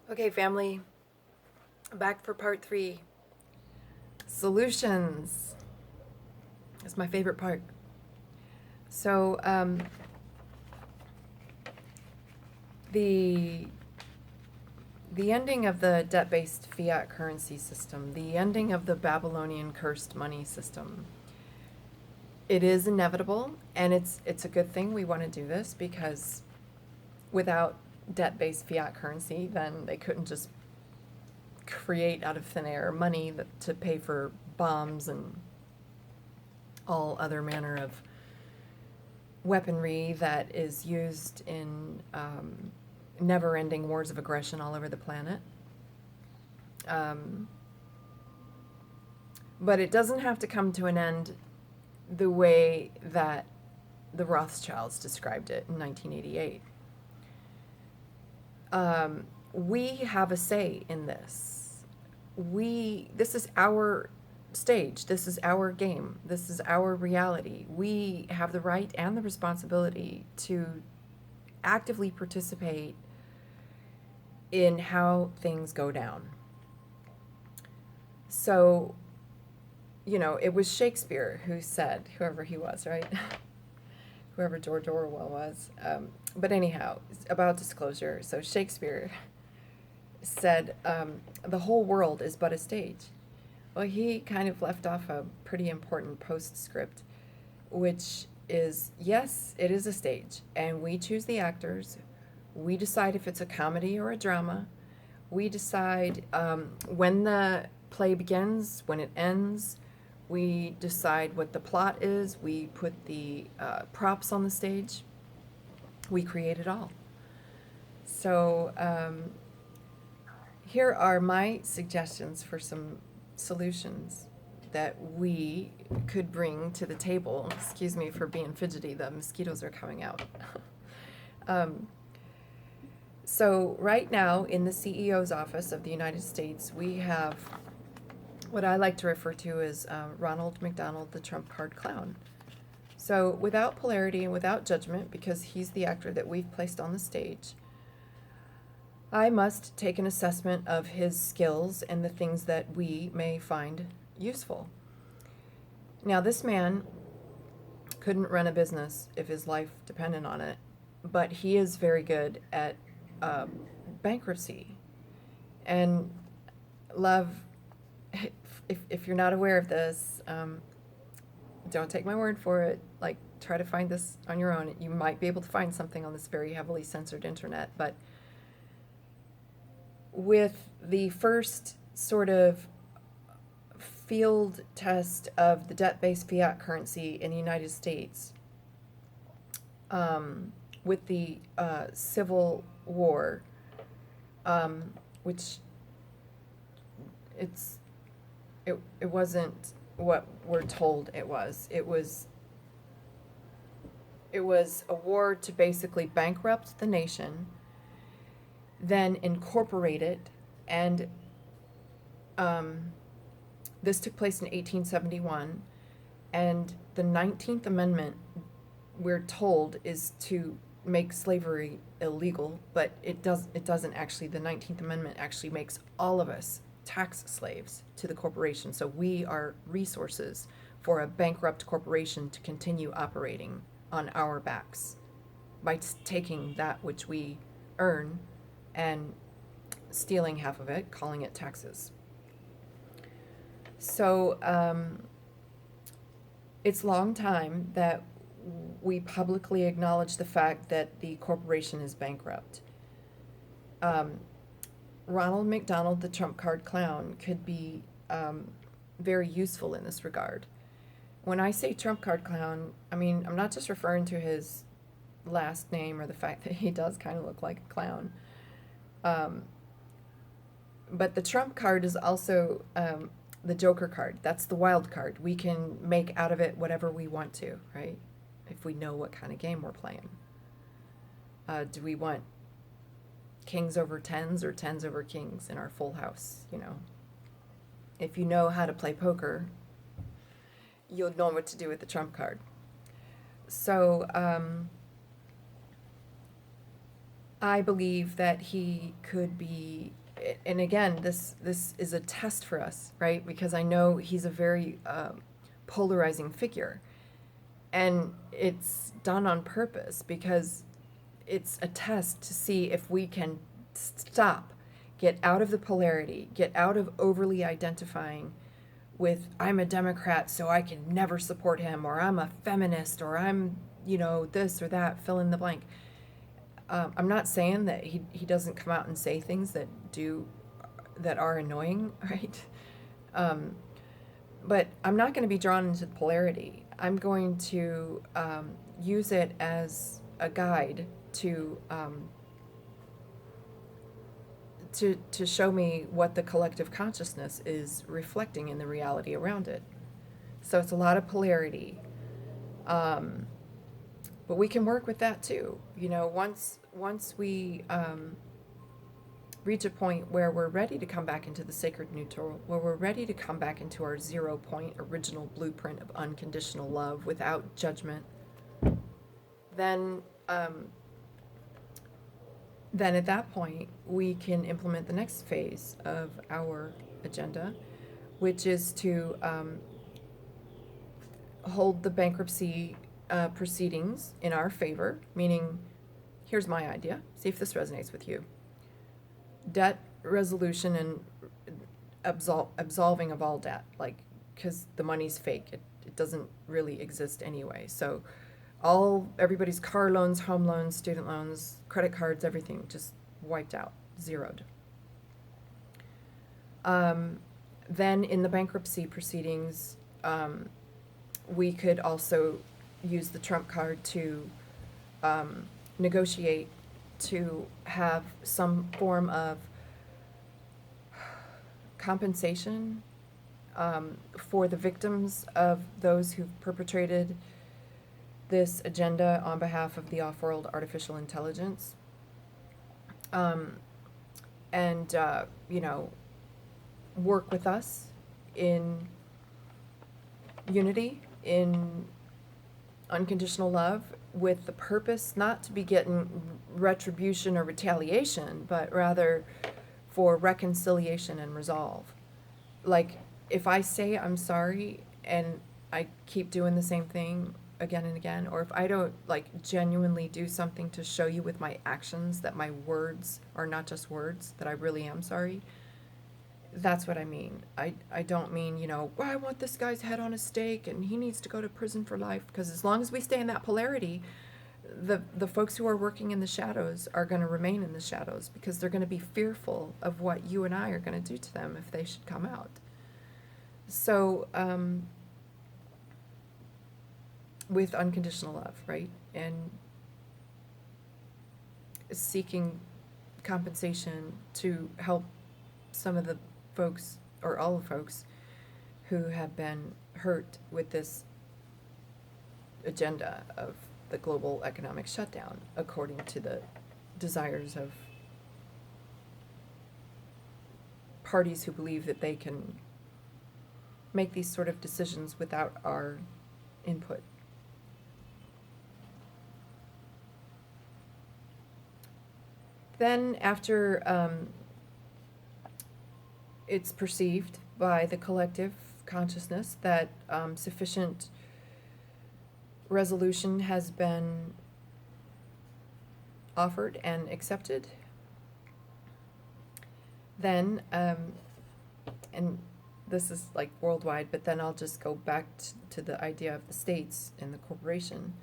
Okay, family, back for part 3. Solutions. That's my favorite part. So, the ending of the debt-based fiat currency system, the ending of the Babylonian-cursed money system, it is inevitable, and it's a good thing we want to do this, because without debt-based fiat currency, then they couldn't just create out of thin air money to pay for bombs and all other manner of weaponry that is used in never-ending wars of aggression all over the planet. But it doesn't have to come to an end the way that the Rothschilds described it in 1988. We have a say in this. This is our stage. This is our game. This is our reality. We have the right and the responsibility to actively participate in how things go down. So, it was Shakespeare who said, whoever he was, right? Whoever George Orwell was. But anyhow, about disclosure. So Shakespeare said, the whole world is but a stage. Well, he kind of left off a pretty important postscript, which is, yes, it is a stage, and we choose the actors. We decide if it's a comedy or a drama. We decide when the play begins, when it ends. We decide what the plot is. We put the props on the stage. We create it all. So here are my suggestions for some solutions that we could bring to the table. Excuse me for being fidgety, the mosquitoes are coming out. So right now in the CEO's office of the United States, we have what I like to refer to as Ronald McDonald, the trump card clown. So without polarity and without judgment, because he's the actor that we've placed on the stage, I must take an assessment of his skills and the things that we may find useful. Now, this man couldn't run a business if his life depended on it, but he is very good at bankruptcy. And love, if you're not aware of this, don't take my word for it. Like, try to find this on your own. You might be able to find something on this very heavily censored internet, but with the first sort of field test of the debt-based fiat currency in the United States, with the Civil War, which it wasn't what we're told it was. It was a war to basically bankrupt the nation, then incorporate it, and this took place in 1871, and the 19th Amendment, we're told, is to make slavery illegal, but it doesn't actually. The 19th Amendment actually makes all of us tax slaves to the corporation, so we are resources for a bankrupt corporation to continue operating on our backs by taking that which we earn and stealing half of it, calling it taxes. So it's long time that we publicly acknowledge the fact that the corporation is bankrupt. Ronald McDonald, the trump card clown, could be very useful in this regard. When I say trump card clown, I mean, I'm not just referring to his last name or the fact that he does kind of look like a clown. But the trump card is also the joker card. That's the wild card. We can make out of it whatever we want to, right? If we know what kind of game we're playing. Do we want kings over tens or tens over kings in our full house? If you know how to play poker, you'll know what to do with the trump card. So I believe that he could be, and again, this is a test for us, right? Because I know he's a very polarizing figure, and it's done on purpose because it's a test to see if we can stop, get out of the polarity, get out of overly identifying with I'm a Democrat, so I can never support him, or I'm a feminist, or I'm, this or that, fill in the blank. I'm not saying that he doesn't come out and say things that are annoying, right? But I'm not going to be drawn into the polarity. I'm going to use it as a guide to show me what the collective consciousness is reflecting in the reality around it. So it's a lot of polarity. But we can work with that too. Once we reach a point where we're ready to come back into the sacred neutral, where we're ready to come back into our 0-point original blueprint of unconditional love without judgment, then at that point we can implement the next phase of our agenda, which is to hold the bankruptcy proceedings in our favor, meaning, here's my idea, see if this resonates with you. Debt resolution and absolving of all debt, because the money's fake. It doesn't really exist anyway. So everybody's car loans, home loans, student loans, credit cards, everything just wiped out, zeroed. Then in the bankruptcy proceedings, we could also use the trump card to negotiate to have some form of compensation for the victims of those who've perpetrated this agenda on behalf of the off-world artificial intelligence. And work with us in unity, in unconditional love, with the purpose not to be getting retribution or retaliation, but rather for reconciliation and resolve. Like, if I say I'm sorry and I keep doing the same thing again and again, or if I don't genuinely do something to show you with my actions that my words are not just words, that I really am sorry, that's what I mean. I don't mean, well, I want this guy's head on a stake and he needs to go to prison for life, because as long as we stay in that polarity, the folks who are working in the shadows are going to remain in the shadows, because they're going to be fearful of what you and I are going to do to them if they should come out. So with unconditional love, right, and seeking compensation to help some of the folks, or all the folks, who have been hurt with this agenda of the global economic shutdown, according to the desires of parties who believe that they can make these sort of decisions without our input. Then after it's perceived by the collective consciousness that sufficient resolution has been offered and accepted, then, and this is worldwide, but then I'll just go back to the idea of the states and the corporation,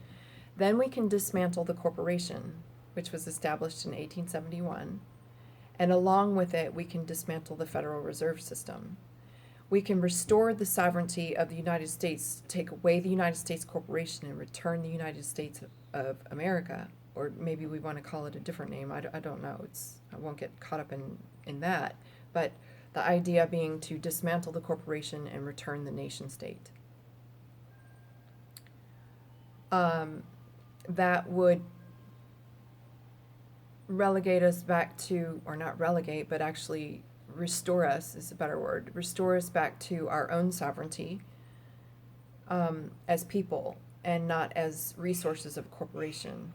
then we can dismantle the corporation, which was established in 1871, and along with it, we can dismantle the Federal Reserve System. We can restore the sovereignty of the United States, take away the United States Corporation, and return the United States of America, or maybe we want to call it a different name. I don't know. I won't get caught up in that. But the idea being to dismantle the corporation and return the nation state. That would relegate us back to, or not relegate, but actually restore us is a better word, restore us back to our own sovereignty as people and not as resources of a corporation.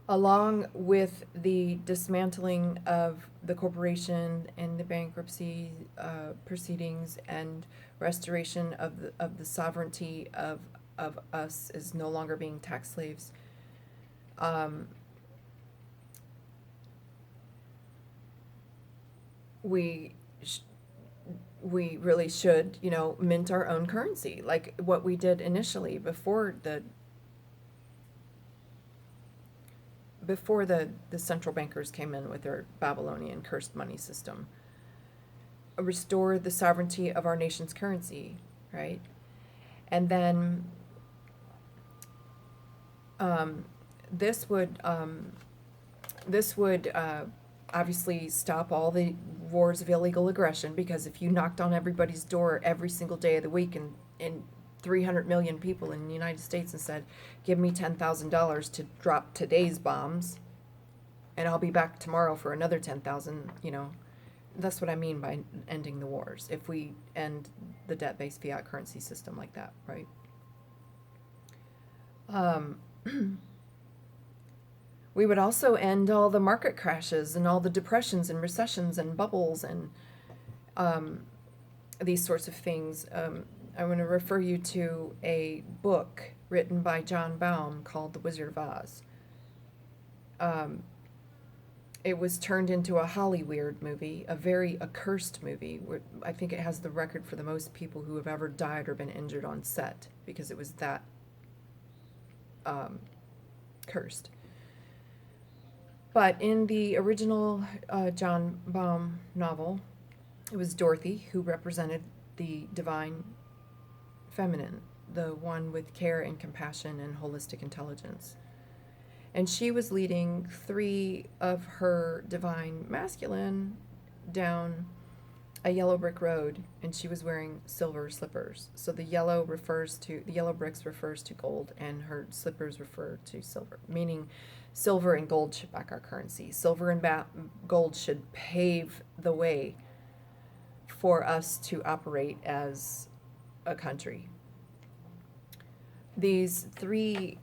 along with the dismantling of the corporation and the bankruptcy proceedings and restoration of the sovereignty of us as no longer being tax slaves. We we really should, mint our own currency, like what we did initially before the central bankers came in with their Babylonian-cursed money system. Restore the sovereignty of our nation's currency, right? And then this would obviously stop all the wars of illegal aggression, because if you knocked on everybody's door every single day of the week and 300 million people in the United States and said, give me $10,000 to drop today's bombs and I'll be back tomorrow for another 10,000, that's what I mean by ending the wars, if we end the debt-based fiat currency system like that, right? We would also end all the market crashes and all the depressions and recessions and bubbles and these sorts of things. I want to refer you to a book written by John Baum called The Wizard of Oz. It was turned into a Hollyweird movie, a very accursed movie. I think it has the record for the most people who have ever died or been injured on set, because it was that cursed. But in the original John Baum novel, it was Dorothy who represented the divine feminine, the one with care and compassion and holistic intelligence. And she was leading 3 of her divine masculine down a yellow brick road, and she was wearing silver slippers. So the yellow bricks refers to gold, and her slippers refer to silver, meaning silver and gold should back our currency. Silver and gold should pave the way for us to operate as a country. These 3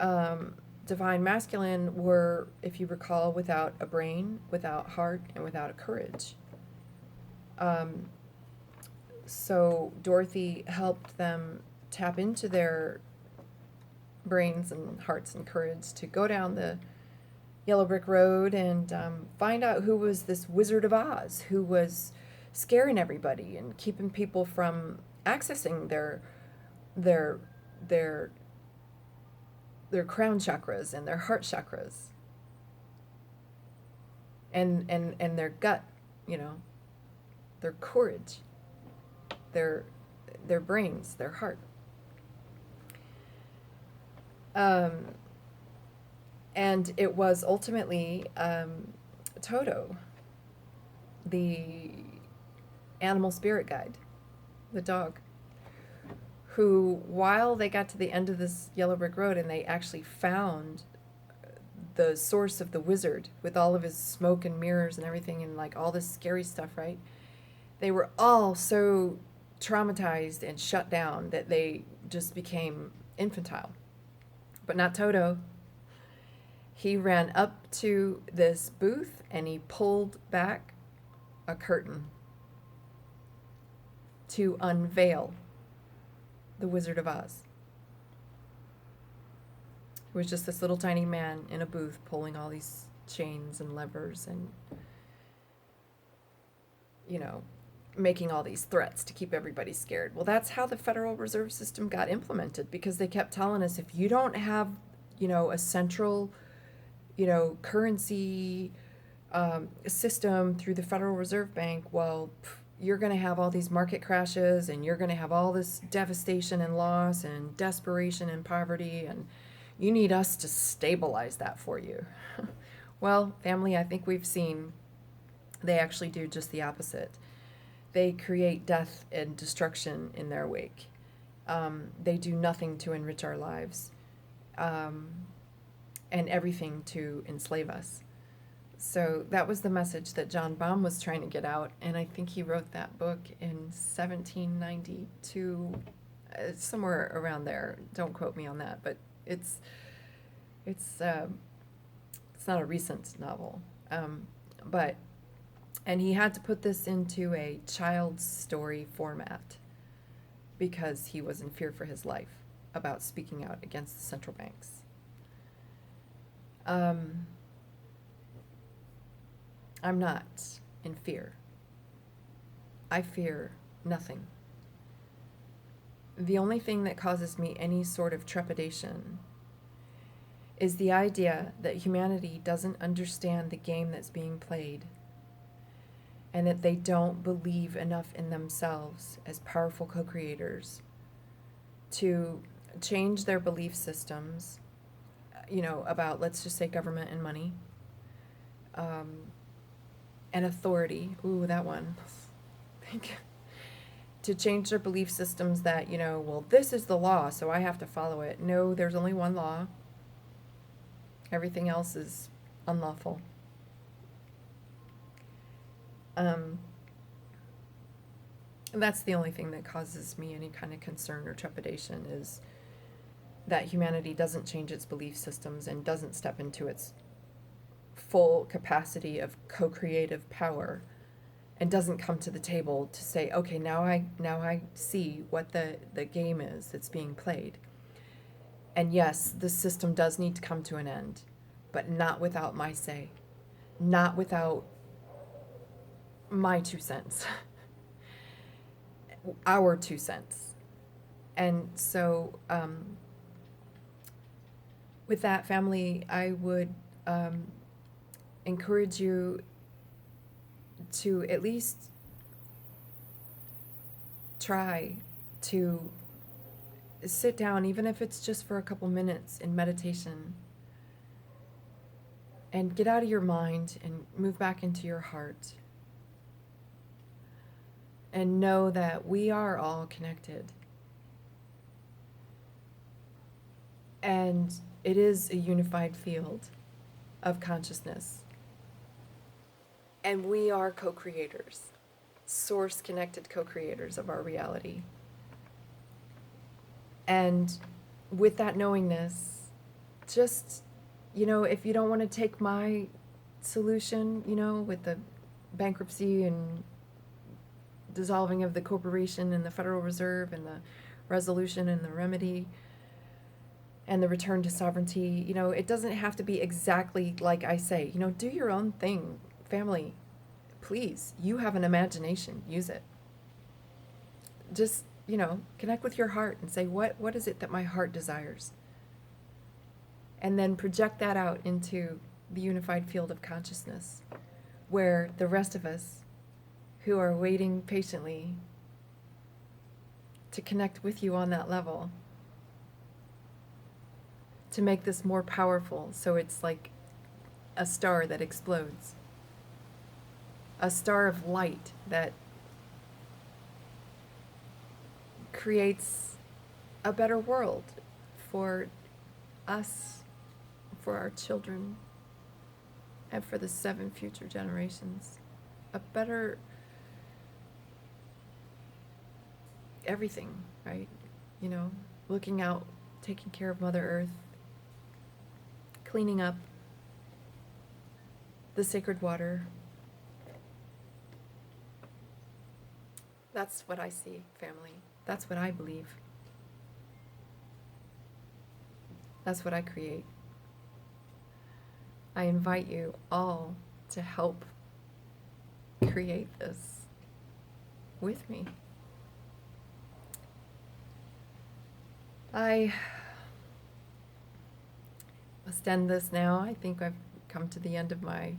divine masculine were, if you recall, without a brain, without heart, and without a courage. So Dorothy helped them tap into their brains and hearts and courage to go down the yellow brick road and find out who was this Wizard of Oz, who was scaring everybody and keeping people from accessing their crown chakras and their heart chakras and their gut, their courage, their brains, their heart. And it was ultimately Toto, the animal spirit guide, the dog, who, while they got to the end of this yellow brick road and they actually found the source of the wizard with all of his smoke and mirrors and everything and like all this scary stuff, right? They were all so traumatized and shut down that they just became infantile. But not Toto. He ran up to this booth and he pulled back a curtain to unveil the Wizard of Oz. It was just this little tiny man in a booth pulling all these chains and levers and, making all these threats to keep everybody scared. Well, that's how the Federal Reserve System got implemented, because they kept telling us, if you don't have, a central, currency system through the Federal Reserve Bank, well, you're going to have all these market crashes and you're going to have all this devastation and loss and desperation and poverty, and you need us to stabilize that for you. Well, family, I think we've seen they actually do just the opposite. They create death and destruction in their wake. They do nothing to enrich our lives, and everything to enslave us. So that was the message that John Baum was trying to get out, and I think he wrote that book in 1792, somewhere around there. Don't quote me on that, but it's It's not a recent novel. But, and he had to put this into a child's story format because he was in fear for his life about speaking out against the central banks. I'm not in fear. I fear nothing. The only thing that causes me any sort of trepidation is the idea that humanity doesn't understand the game that's being played, and that they don't believe enough in themselves as powerful co-creators to change their belief systems, about, let's just say, government and money, and authority. Ooh, that one. Thank you. To change their belief systems that, well, this is the law, so I have to follow it. No, there's only one law. Everything else is unlawful. And that's the only thing that causes me any kind of concern or trepidation, is that humanity doesn't change its belief systems and doesn't step into its full capacity of co-creative power, and doesn't come to the table to say, okay, now I see what the game is that's being played. And yes, the system does need to come to an end, but not without my say, not without my 2 cents, our 2 cents. And so, with that, family, I would encourage you to at least try to sit down, even if it's just for a couple minutes in meditation, and get out of your mind and move back into your heart. And know that we are all connected. And it is a unified field of consciousness. And we are co-creators, source-connected co-creators of our reality. And with that knowingness, just, if you don't want to take my solution, with the bankruptcy and dissolving of the corporation and the Federal Reserve and the resolution and the remedy and the return to sovereignty, it doesn't have to be exactly like I say. Do your own thing, family. Please, you have an imagination. Use it. Just, connect with your heart and say, what is it that my heart desires? And then project that out into the unified field of consciousness, where the rest of us who are waiting patiently to connect with you on that level, to make this more powerful, so it's like a star that explodes, a star of light that creates a better world for us, for our children, and for the 7 future generations. A better everything, right? Looking out, taking care of Mother Earth, cleaning up the sacred water. That's what I see, family. That's what I believe. That's what I create. I invite you all to help create this with me. I must end this now. I think I've come to the end of my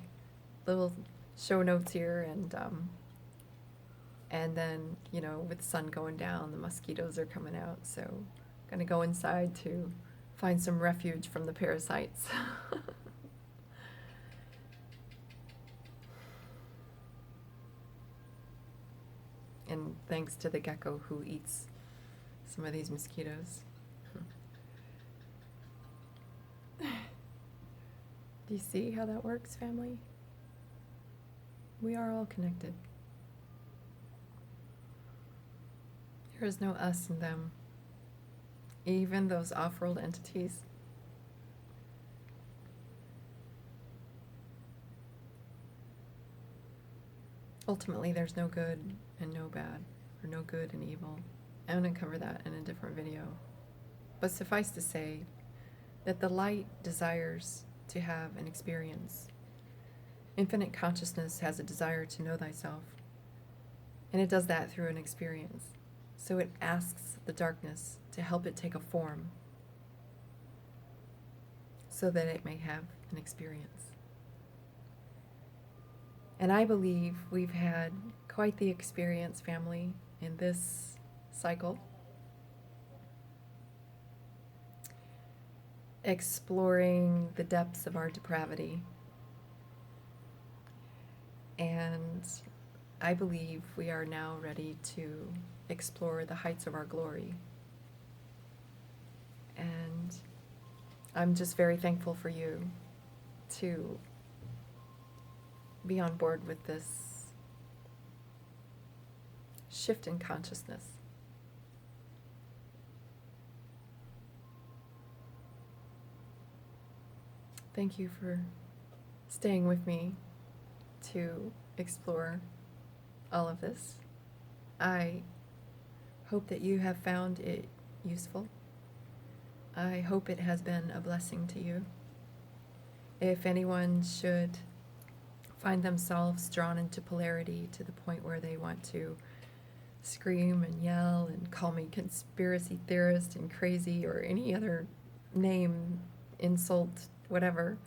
little show notes here, and then, with the sun going down, the mosquitoes are coming out, so I'm gonna go inside to find some refuge from the parasites. And thanks to the gecko who eats some of these mosquitoes. Do you see how that works, family? We are all connected. There is no us and them. Even those off-world entities. ultimately there's no good and no bad, or no good and evil. I'm going to cover that in a different video. But suffice to say that the light desires to have an experience. Infinite consciousness has a desire to know thyself, and it does that through an experience. So it asks the darkness to help it take a form so that it may have an experience. And I believe we've had quite the experience, family, in this cycle, exploring the depths of our depravity. And I believe we are now ready to explore the heights of our glory. And I'm just very thankful for you to be on board with this shift in consciousness. Thank you for staying with me to explore all of this. I hope that you have found it useful. I hope it has been a blessing to you. If anyone should find themselves drawn into polarity to the point where they want to scream and yell and call me conspiracy theorist and crazy or any other name, insult, whatever,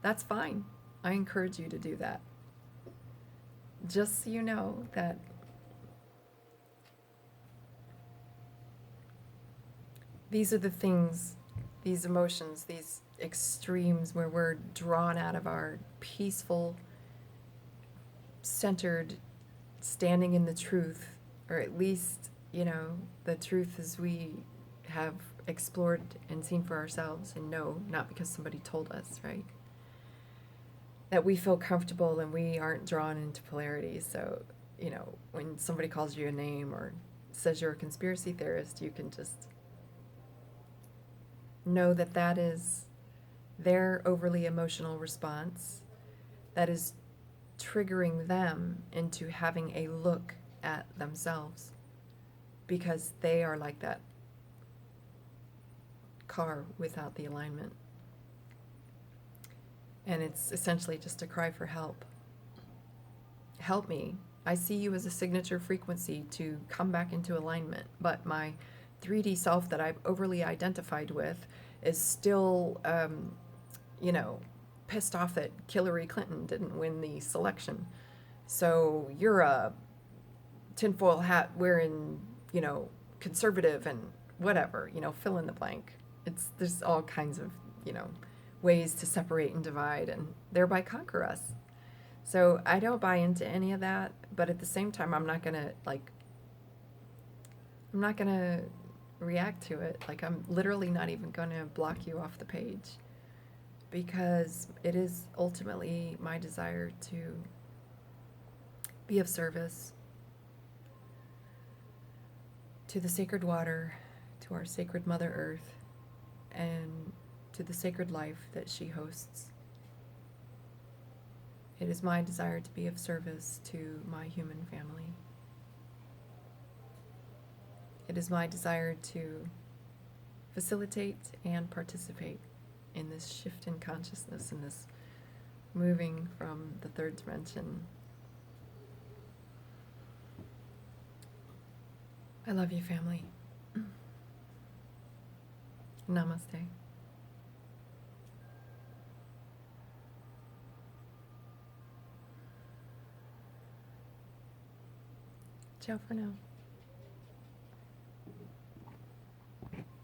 that's fine. I encourage you to do that. Just so you know that these are the things, these emotions, these extremes where we're drawn out of our peaceful, centered, standing in the truth, or at least, the truth as we have explored and seen for ourselves and know, not because somebody told us, right? That we feel comfortable and we aren't drawn into polarity. So, when somebody calls you a name or says you're a conspiracy theorist, you can just know that that is their overly emotional response that is triggering them into having a look at themselves, because they are like that car without the alignment. And it's essentially just a cry for help. Help me. I see you as a signature frequency to come back into alignment, but my 3D self that I've overly identified with is still, pissed off that Hillary Clinton didn't win the selection. So you're a tinfoil hat wearing, conservative and whatever, fill in the blank. There's all kinds of, ways to separate and divide and thereby conquer us. So I don't buy into any of that, but at the same time, I'm not gonna react to it. Like, I'm literally not even gonna block you off the page, because it is ultimately my desire to be of service to the sacred water, to our sacred Mother Earth, and to the sacred life that she hosts. It is my desire to be of service to my human family. It is my desire to facilitate and participate in this shift in consciousness, in this moving from the third dimension. I love you, family. Namaste. Ciao for now.